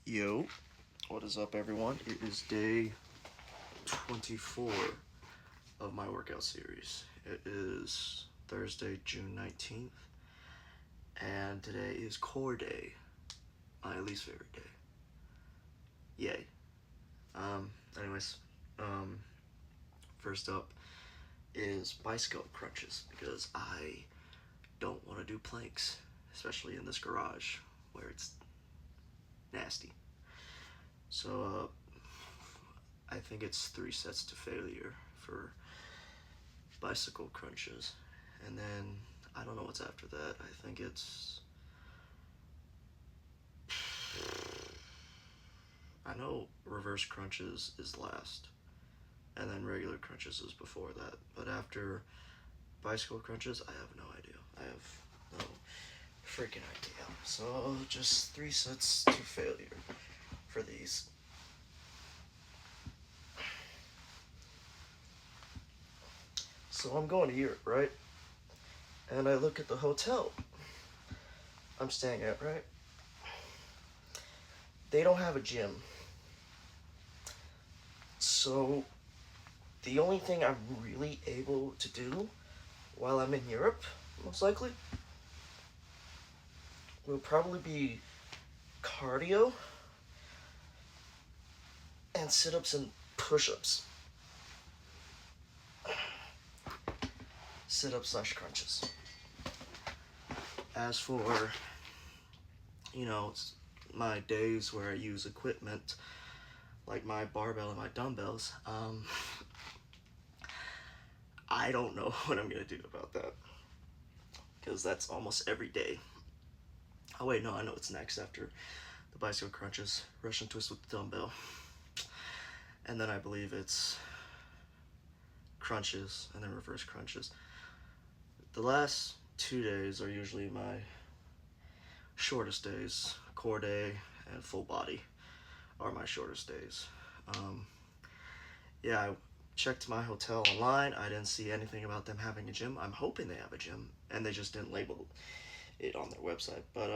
Yo, what is up, everyone? It is day 24 of my workout series. It is Thursday, June 19th, and today is core day, my least favorite day. Yay. Anyways, first up is bicycle crunches, because I don't want to do planks, especially in this garage where it's nasty. So, I think it's 3 sets to failure for bicycle crunches. And then, I don't know what's after that. I think it's... I know reverse crunches is last. And then regular crunches is before that. But after bicycle crunches, I have no idea. I have no freaking idea. So, just 3 sets to failure for these. So I'm going to Europe, right? And I look at the hotel I'm staying at, right? They don't have a gym. So the only thing I'm really able to do while I'm in Europe, most likely, will probably be cardio and sit-ups and push-ups. Sit-ups / crunches. As for, my days where I use equipment, like my barbell and my dumbbells, I don't know what I'm going to do about that. Because that's almost every day. Oh wait, no, I know what's next after the bicycle crunches. Russian twist with the dumbbell. And then I believe it's crunches and then reverse crunches. The last 2 days are usually my shortest days. Core day and full body are my shortest days. I checked my hotel online. I didn't see anything about them having a gym. I'm hoping they have a gym, and they just didn't label it on their website. But,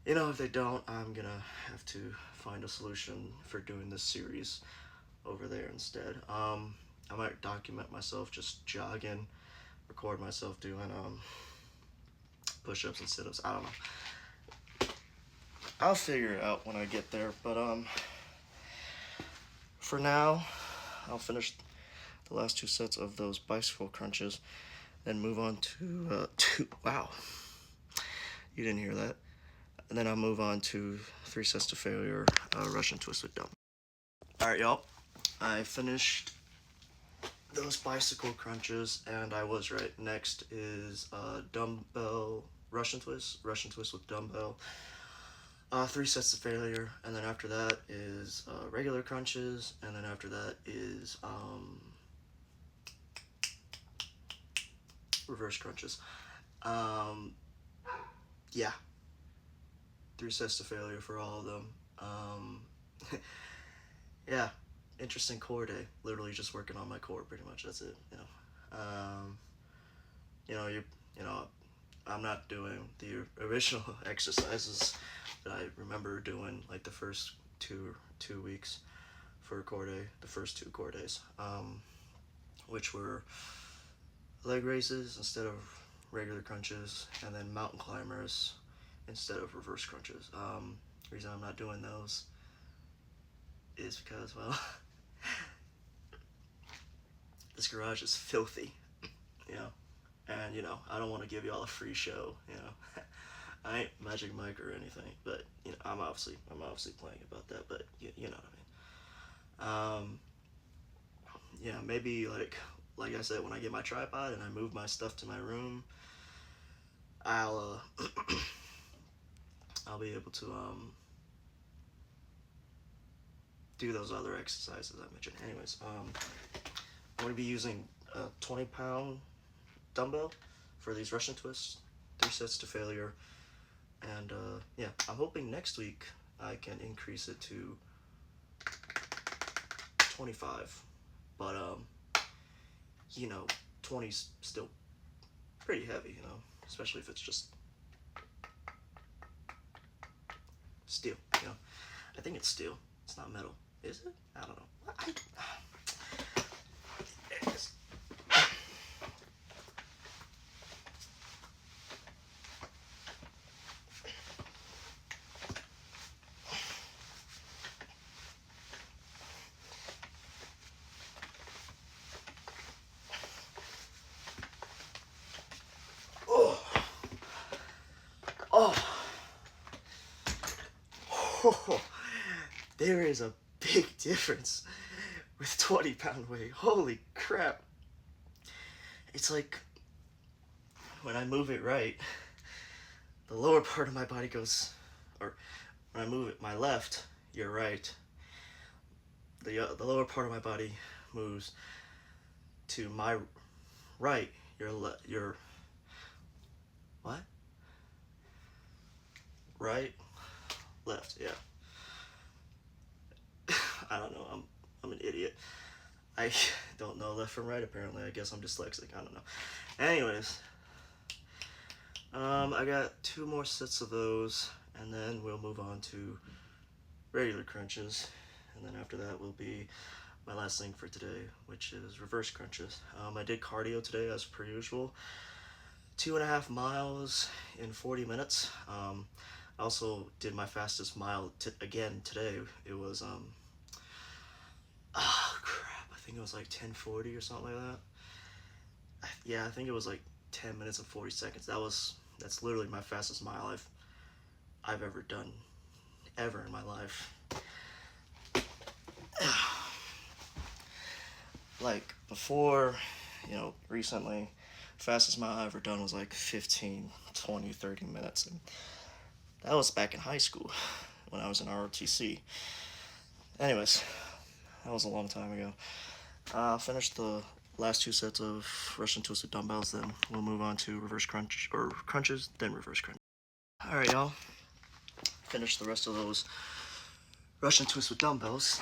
if they don't, I'm gonna have to find a solution for doing this series over there instead. I might document myself just jogging, record myself doing push-ups and sit-ups. I don't know. I'll figure it out when I get there, but for now, I'll finish the last 2 sets of those bicycle crunches, then move on to wow, you didn't hear that. And then I'll move on to 3 sets to failure, Russian twist with dumbbell. Alright, y'all, I finished those bicycle crunches, and I was right. Next is dumbbell Russian twist with dumbbell. 3 sets to failure, and then after that is regular crunches, and then after that is reverse crunches. Yeah. 3 sets to failure for all of them. Yeah, interesting core day. Literally just working on my core, pretty much. That's it. I'm not doing the original exercises that I remember doing like the first two weeks for core day, the first 2 core days, which were leg raises instead of regular crunches, and then mountain climbers instead of reverse crunches. The reason I'm not doing those is because, well, this garage is filthy, and, I don't want to give y'all a free show, I ain't Magic Mike or anything, but, I'm obviously playing about that, but, you know what I mean. Yeah, maybe, like I said, when I get my tripod and I move my stuff to my room, I'll be able to, do those other exercises I mentioned. Anyways, I'm going to be using a 20-pound dumbbell for these Russian twists, 3 sets to failure, and I'm hoping next week I can increase it to 25, but 20's still pretty heavy, especially if it's just steel, you know. I think it's steel. It's not metal. Is it? I don't know. It is. Oh. Oh. Oh. There is a big difference with 20-pound weight. Holy crap. It's like when I move it right, the lower part of my body goes, or when I move it my left, your right, the lower part of my body moves to my right, your what? Right, left, yeah. I don't know, I'm an idiot. I don't know left from right, apparently. I guess I'm dyslexic, I don't know. Anyways, I got 2 more sets of those, and then we'll move on to regular crunches, and then after that will be my last thing for today, which is reverse crunches. I did cardio today as per usual, 2.5 miles in 40 minutes. I also did my fastest mile again today. It was oh crap, I think it was like 10:40 or something like that. Yeah, I think it was like 10 minutes and 40 seconds. That's literally my fastest mile I've ever done ever in my life. Like before, you know, recently, fastest mile I ever done was like 15, 20, 30 minutes. And that was back in high school when I was in ROTC. Anyways, that was a long time ago. I'll finish the last 2 sets of Russian twist with dumbbells, then we'll move on to reverse crunch, or crunches, then reverse crunch. Alright, y'all. Finish the rest of those Russian twist with dumbbells.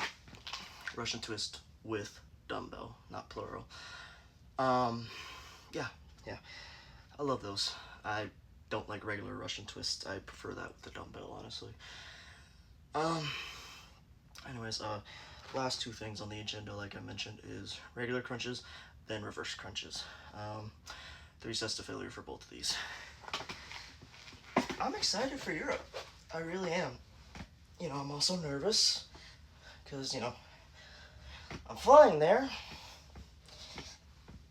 Russian twist with dumbbell, not plural. Yeah. I love those. I don't like regular Russian twists. I prefer that with the dumbbell, honestly. Anyways, last 2 things on the agenda, like I mentioned, is regular crunches, then reverse crunches. 3 sets to failure for both of these. I'm excited for Europe. I really am. You know, I'm also nervous because, you know, I'm flying there.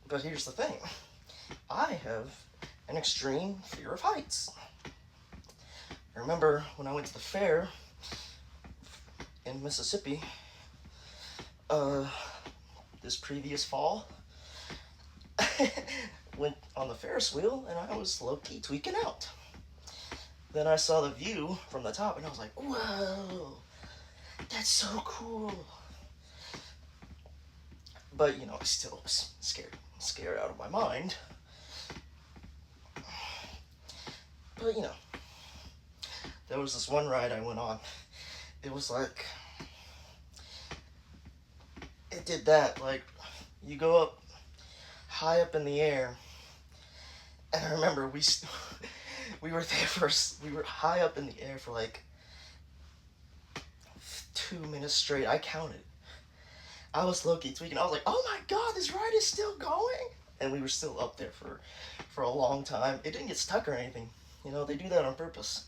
But here's the thing. I have an extreme fear of heights. I remember when I went to the fair in Mississippi this previous fall, went on the Ferris wheel and I was low-key tweaking out. Then I saw the view from the top and I was like, whoa, that's so cool. But, you know, I still was scared out of my mind. But, you know, there was this one ride I went on. It was like, it did that, like, you go up, high up in the air, and I remember we were high up in the air for like 2 minutes straight. I counted. I was low-key tweaking. I was like, oh my god, this ride is still going? And we were still up there for a long time. It didn't get stuck or anything. You know, they do that on purpose.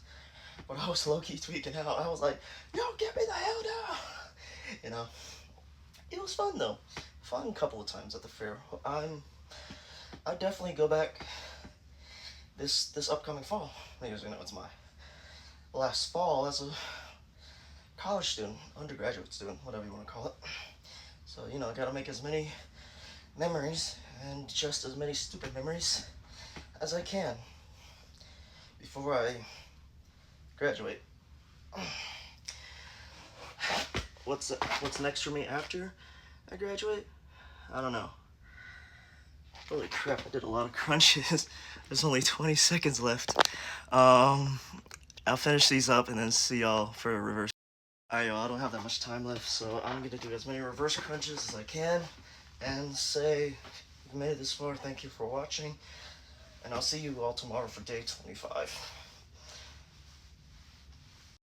But I was low-key tweaking out. I was like, yo, get me the hell down. You know, it was fun though. Fun couple of times at the fair. I'd definitely go back this upcoming fall. Because, you know, it's my last fall as a college student, undergraduate student, whatever you want to call it. So, you know, I gotta make as many memories and just as many stupid memories as I can before I graduate. What's next for me after I graduate? I don't know. Holy crap, I did a lot of crunches. There's only 20 seconds left. I'll finish these up and then see y'all for a reverse. Alright, y'all, I don't have that much time left, so I'm gonna do as many reverse crunches as I can and say, if you've made it this far, thank you for watching, and I'll see you all tomorrow for day 25.